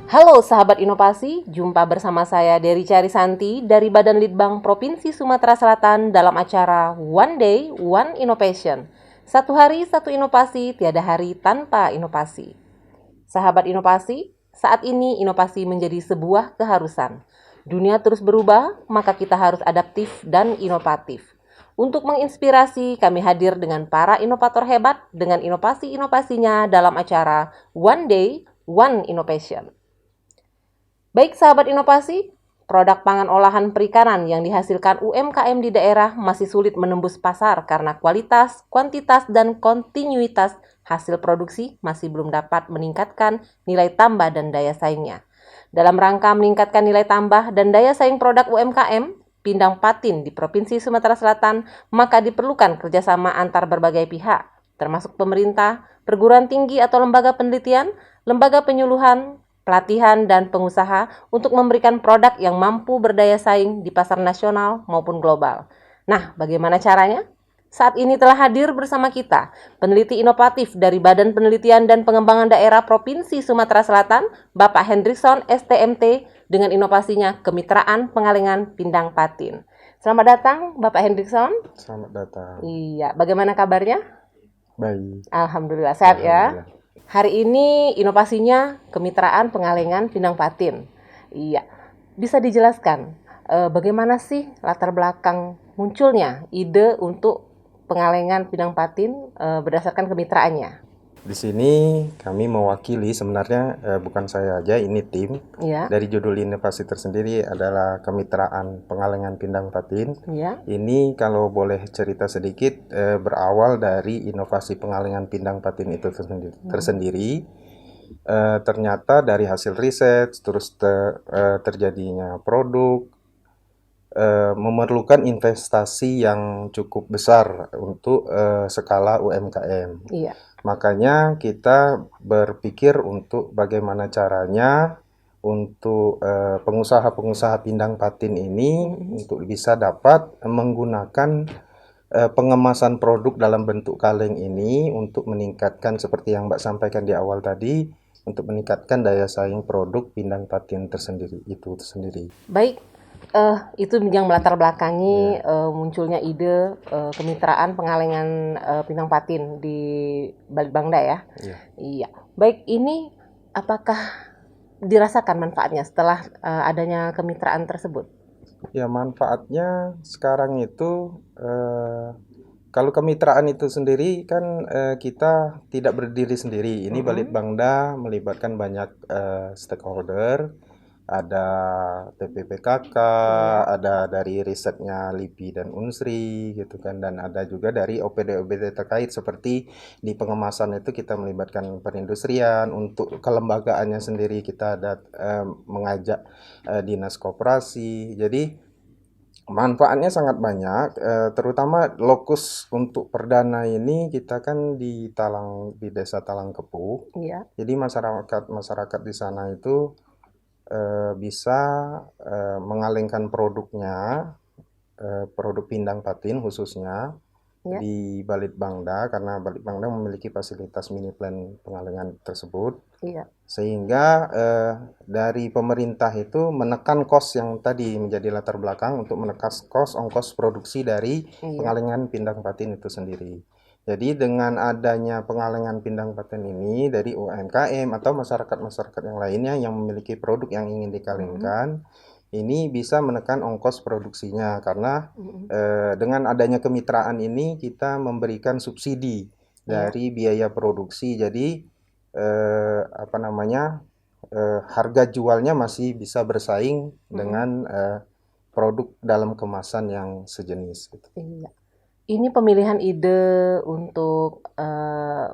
Halo sahabat inovasi, jumpa bersama saya Dery Carisanti dari Badan Litbang Provinsi Sumatera Selatan dalam acara One Day, One Innovation. Satu hari, satu inovasi, tiada hari tanpa inovasi. Sahabat inovasi, saat ini inovasi menjadi sebuah keharusan. Dunia terus berubah, maka kita harus adaptif dan inovatif. Untuk menginspirasi, kami hadir dengan para inovator hebat dengan inovasi-inovasinya dalam acara One Day, One Innovation. Baik sahabat inovasi, produk pangan olahan perikanan yang dihasilkan UMKM di daerah masih sulit menembus pasar karena kualitas, kuantitas, dan kontinuitas hasil produksi masih belum dapat meningkatkan nilai tambah dan daya saingnya. Dalam rangka meningkatkan nilai tambah dan daya saing produk UMKM, Pindang Patin di Provinsi Sumatera Selatan, maka diperlukan kerjasama antar berbagai pihak, termasuk pemerintah, perguruan tinggi atau lembaga penelitian, lembaga penyuluhan, pelatihan, dan pengusaha untuk memberikan produk yang mampu berdaya saing di pasar nasional maupun global. Nah, bagaimana caranya? Saat ini telah hadir bersama kita peneliti inovatif dari Badan Penelitian dan Pengembangan Daerah Provinsi Sumatera Selatan, Bapak Hendrikson STMT, dengan inovasinya Kemitraan Pengalengan Pindang Patin. Selamat datang, Bapak Hendrikson. Selamat datang. Iya, bagaimana kabarnya? Baik. Alhamdulillah, sehat ya. Hari ini inovasinya Kemitraan Pengalengan Pindang Patin. Iya, bisa dijelaskan bagaimana sih latar belakang munculnya ide untuk pengalengan Pindang Patin berdasarkan kemitraannya? Di sini kami mewakili, sebenarnya bukan saya aja, ini tim. Iya. Dari judul inovasi tersendiri adalah Kemitraan Pengalengan Pindang Patin. Iya. Ini kalau boleh cerita sedikit, berawal dari inovasi pengalengan pindang patin itu tersendiri. Ternyata dari hasil riset, terus terjadinya produk, memerlukan investasi yang cukup besar untuk skala UMKM. Iya. Makanya kita berpikir untuk bagaimana caranya untuk pengusaha-pengusaha pindang patin ini untuk bisa dapat menggunakan pengemasan produk dalam bentuk kaleng ini untuk meningkatkan, seperti yang Mbak sampaikan di awal tadi, untuk meningkatkan daya saing produk pindang patin tersendiri. Baik, itu yang melatar belakangi munculnya ide kemitraan pengalengan Pindang Patin di Balitbangda ya. Iya. Baik, ini apakah dirasakan manfaatnya setelah adanya kemitraan tersebut? Ya, manfaatnya sekarang itu kalau kemitraan itu sendiri kan kita tidak berdiri sendiri. Ini Balitbangda melibatkan banyak stakeholder. Ada TPPKK, ada dari risetnya LIPI dan Unsri gitu kan, dan ada juga dari OPD-OPD terkait seperti di pengemasan itu kita melibatkan perindustrian. Untuk kelembagaannya sendiri kita ada mengajak dinas koperasi. Jadi manfaatnya sangat banyak, terutama lokus untuk perdana ini kita kan di desa Talangkepuh. Iya. Jadi masyarakat di sana itu bisa mengalengkan produknya, produk pindang patin khususnya di Balitbangda, karena Balitbangda memiliki fasilitas mini plan pengalengan tersebut. Iya. Sehingga dari pemerintah itu menekan kos yang tadi menjadi latar belakang untuk menekan ongkos produksi dari pengalengan pindang patin itu sendiri. Jadi dengan adanya pengalengan pindang patin ini dari UMKM atau masyarakat-masyarakat yang lainnya yang memiliki produk yang ingin dikalengkan, ini bisa menekan ongkos produksinya, karena dengan adanya kemitraan ini kita memberikan subsidi dari biaya produksi. Jadi harga jualnya masih bisa bersaing dengan produk dalam kemasan yang sejenis gitu. Iya. Ini pemilihan ide untuk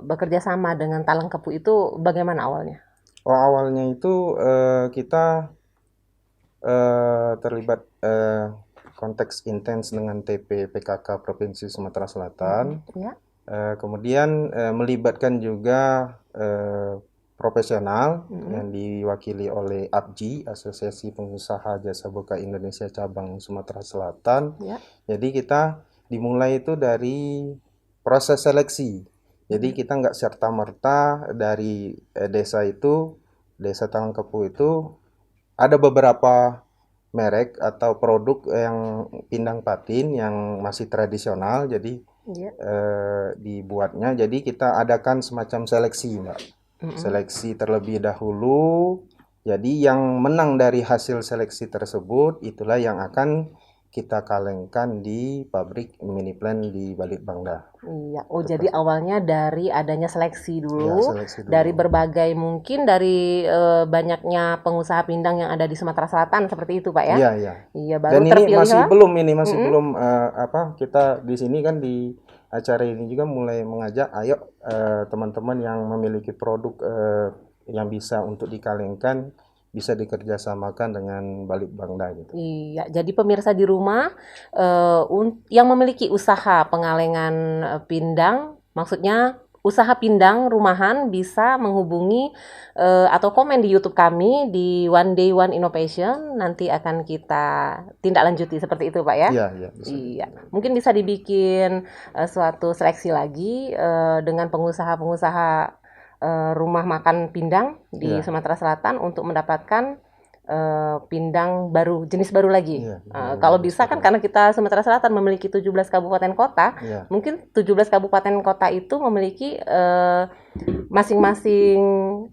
bekerja sama dengan Talangkepuh itu bagaimana awalnya? Awalnya itu kita terlibat konteks intens dengan TPPKK Provinsi Sumatera Selatan. Kemudian melibatkan juga profesional yang diwakili oleh APJI, Asosiasi Pengusaha Jasa Boga Indonesia Cabang Sumatera Selatan. Jadi kita dimulai itu dari proses seleksi. Jadi kita nggak serta-merta dari desa itu Desa Tangkepu itu ada beberapa merek atau produk yang pindang patin yang masih tradisional, jadi Iya. dibuatnya. Jadi kita adakan semacam seleksi, Mbak. Mm-mm. Seleksi terlebih dahulu. Jadi yang menang dari hasil seleksi tersebut itulah yang akan kita kalengkan di pabrik mini plant di Balitbangda. Iya, oh jadi awalnya dari adanya seleksi Ya, dulu, seleksi dari dulu. berbagai mungkin dari banyaknya pengusaha pindang yang ada di Sumatera Selatan seperti itu, Pak ya? Iya, iya. Iya, Dan baru ini masih terpilihlah. belum masih Mm-mm. belum kita di sini kan di acara ini juga mulai mengajak, ayo teman-teman yang memiliki produk yang bisa untuk dikalengkan bisa dikerjasamakan dengan Balitbangda gitu. Iya, jadi pemirsa di rumah yang memiliki usaha pengalengan pindang, maksudnya usaha pindang rumahan bisa menghubungi atau komen di YouTube kami di One Day One Innovation. Nanti akan kita tindak lanjuti seperti itu, Pak ya. Iya, iya, bisa. Iya, mungkin bisa dibikin suatu seleksi lagi dengan pengusaha-pengusaha rumah makan pindang di Iya. Sumatera Selatan untuk mendapatkan pindang baru, jenis baru lagi. Iya, Kalau jenis bisa kan baru. karena kita Sumatera Selatan memiliki 17 kabupaten kota, Iya. mungkin 17 kabupaten kota itu memiliki masing-masing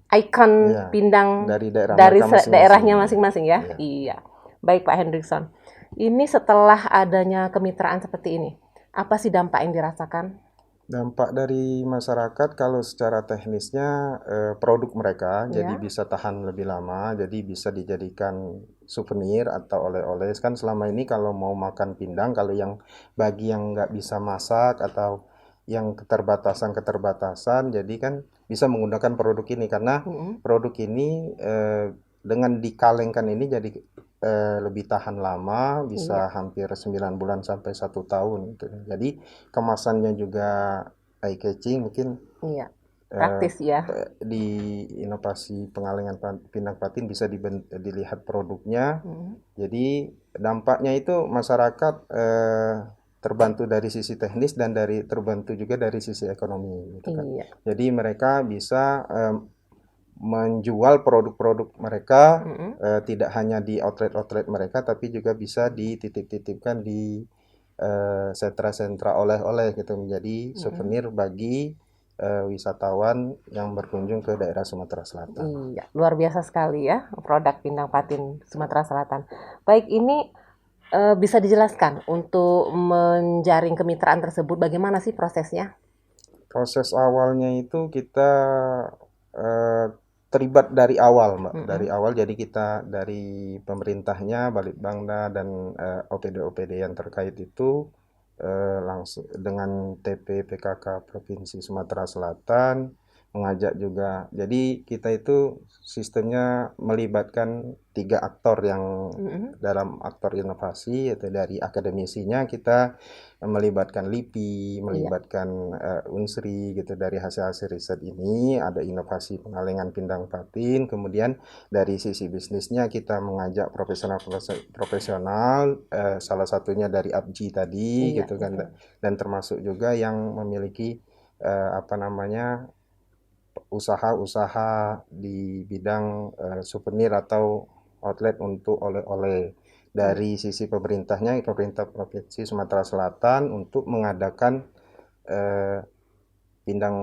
ikon Iya, pindang dari daerah dari mereka masing-masing. daerahnya masing-masing ya. Iya. Iya. Baik Pak Hendrikson. Ini setelah adanya kemitraan seperti ini, apa sih dampak yang dirasakan? Dampak dari masyarakat kalau secara teknisnya produk mereka jadi Ya. bisa tahan lebih lama, jadi bisa dijadikan souvenir atau oleh-oleh. Kan selama ini kalau mau makan pindang, kalau yang bagi yang nggak bisa masak atau yang keterbatasan, jadi kan bisa menggunakan produk ini karena Mm-mm. produk ini dengan dikalengkan ini jadi lebih tahan lama, bisa Iya. hampir 9 bulan sampai 1 tahun gitu. Jadi kemasannya juga eye catching, mungkin Iya. Praktis ya. di inovasi pengalengan pindang patin bisa dilihat produknya. Mm. Jadi dampaknya itu masyarakat terbantu dari sisi teknis dan terbantu juga dari sisi ekonomi gitu kan. Iya. Jadi mereka bisa menjual produk-produk mereka Mm-mm. tidak hanya di outlet-outlet mereka, tapi juga bisa dititip-titipkan di sentra-sentra oleh-oleh gitu, menjadi souvenir bagi wisatawan yang berkunjung ke daerah Sumatera Selatan. Iya, luar biasa sekali ya produk pindang patin Sumatera Selatan. Baik, ini bisa dijelaskan untuk menjaring kemitraan tersebut bagaimana sih prosesnya? Proses awalnya itu kita eh, terlibat dari awal, Mbak. Mm-mm. Dari awal, jadi kita dari pemerintahnya, Balitbangda dan OPD-OPD yang terkait itu langsung dengan TP PKK Provinsi Sumatera Selatan mengajak juga. Jadi kita itu sistemnya melibatkan 3 aktor yang Mm-mm. dalam aktor inovasi, yaitu dari akademisinya kita melibatkan LIPI, melibatkan Unsri gitu. Dari hasil-hasil riset ini ada inovasi pengalengan pindang patin, kemudian dari sisi bisnisnya kita mengajak profesional salah satunya dari APJI tadi Iya, gitu kan, betul. dan termasuk juga yang memiliki usaha-usaha di bidang souvenir atau outlet untuk oleh-oleh. Dari sisi pemerintahnya, pemerintah Provinsi Sumatera Selatan untuk mengadakan pindang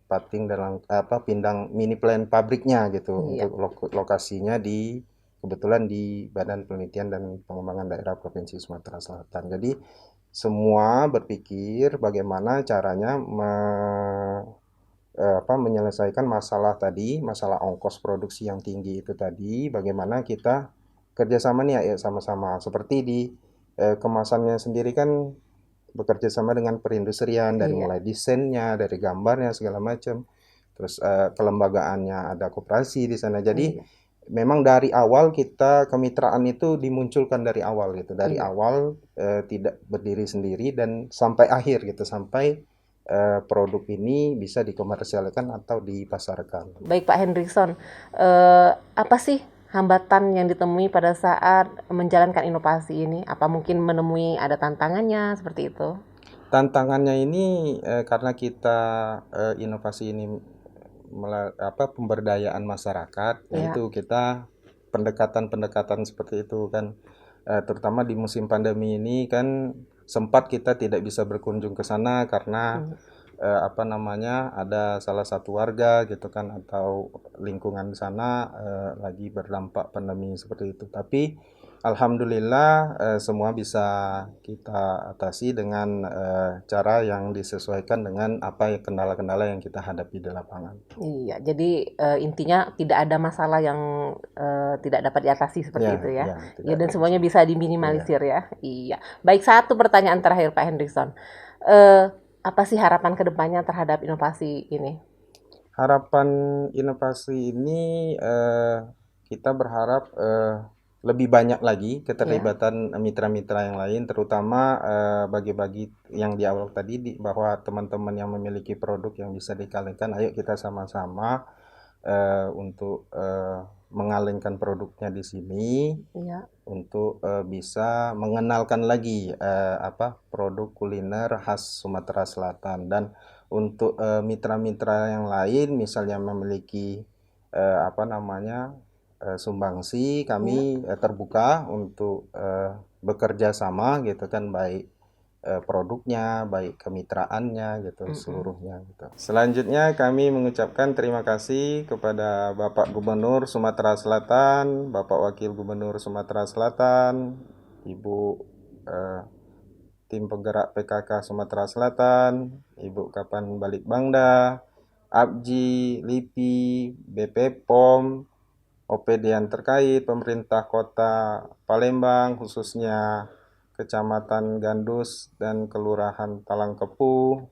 pating dalam pindang mini plant pabriknya gitu. Iya. Untuk lokasinya kebetulan di Badan Penelitian dan Pengembangan Daerah Provinsi Sumatera Selatan. Jadi semua berpikir bagaimana caranya menyelesaikan masalah tadi, masalah ongkos produksi yang tinggi itu tadi, bagaimana kita kerjasama nih ya sama-sama. Seperti di kemasannya sendiri kan bekerja sama dengan perindustrian, dari Iya. mulai desainnya, dari gambarnya segala macam, terus kelembagaannya ada koperasi di sana. Jadi Iya. memang dari awal kita kemitraan itu dimunculkan dari awal gitu, dari Iya. awal tidak berdiri sendiri dan sampai akhir gitu, sampai produk ini bisa dikomersialkan atau dipasarkan. Baik Pak Hendrikson, apa sih hambatan yang ditemui pada saat menjalankan inovasi ini? Apa mungkin menemui ada tantangannya seperti itu? Tantangannya ini karena kita inovasi ini pemberdayaan masyarakat. Nah, Ya. itu kita pendekatan-pendekatan seperti itu kan, terutama di musim pandemi ini kan sempat kita tidak bisa berkunjung ke sana karena ada salah satu warga gitu kan atau lingkungan di sana lagi berdampak pandemi seperti itu. Tapi alhamdulillah semua bisa kita atasi dengan cara yang disesuaikan dengan kendala-kendala yang kita hadapi di lapangan. Iya, jadi intinya tidak ada masalah yang tidak dapat diatasi seperti itu ya. Ya, Ya, tidak dan ada semuanya masalah. bisa diminimalisir ya. Iya. Baik, satu pertanyaan terakhir Pak Hendrikson. Apa sih harapan kedepannya terhadap inovasi ini? Harapan inovasi ini kita berharap lebih banyak lagi Ya. keterlibatan mitra-mitra yang lain, terutama bagi-bagi yang di awal tadi bahwa teman-teman yang memiliki produk yang bisa dikalengkan, ayo kita sama-sama untuk mengalengkan produknya di sini Iya. untuk bisa mengenalkan lagi produk kuliner khas Sumatera Selatan. Dan untuk mitra-mitra yang lain misalnya memiliki sumbangsi, kami terbuka untuk bekerja sama gitu kan, baik produknya, baik kemitraannya gitu, seluruhnya gitu. Selanjutnya kami mengucapkan terima kasih kepada Bapak Gubernur Sumatera Selatan, Bapak Wakil Gubernur Sumatera Selatan, Ibu Tim Penggerak PKK Sumatera Selatan, Ibu Kapan Balitbangda, APJI, LIPI, BP POM, OPD yang terkait, pemerintah Kota Palembang, khususnya Kecamatan Gandus dan Kelurahan Talangkepu,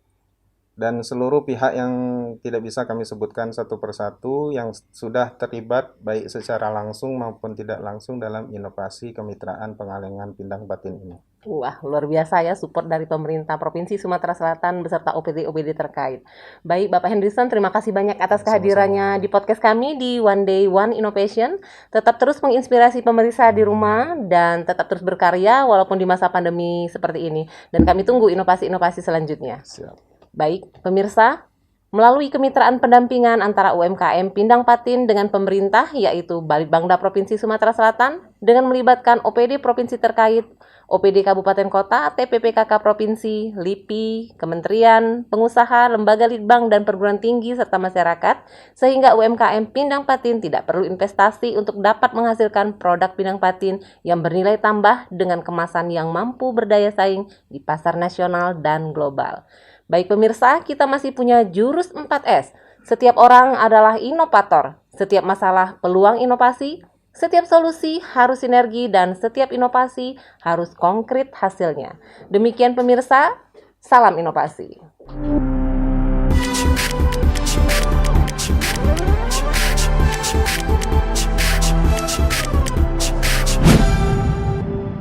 dan seluruh pihak yang tidak bisa kami sebutkan satu persatu yang sudah terlibat baik secara langsung maupun tidak langsung dalam inovasi kemitraan pengalengan pindang batin ini. Wah, luar biasa ya support dari pemerintah Provinsi Sumatera Selatan beserta OPD-OPD terkait. Baik, Bapak Hendrikson, terima kasih banyak atas kehadirannya di podcast kami di One Day One Innovation. Tetap terus menginspirasi pemirsa di rumah dan tetap terus berkarya walaupun di masa pandemi seperti ini. Dan kami tunggu inovasi-inovasi selanjutnya. Siap. Baik, pemirsa, melalui kemitraan pendampingan antara UMKM Pindang Patin dengan pemerintah, yaitu Balitbangda Provinsi Sumatera Selatan, dengan melibatkan OPD Provinsi terkait, OPD Kabupaten Kota, TPPKK Provinsi, LIPI, Kementerian, pengusaha, lembaga litbang, dan perguruan tinggi, serta masyarakat, sehingga UMKM Pindang Patin tidak perlu investasi untuk dapat menghasilkan produk Pindang Patin yang bernilai tambah dengan kemasan yang mampu berdaya saing di pasar nasional dan global. Baik pemirsa, kita masih punya jurus 4S. Setiap orang adalah inovator. Setiap masalah peluang inovasi, setiap solusi harus sinergi, dan setiap inovasi harus konkret hasilnya. Demikian pemirsa, salam inovasi.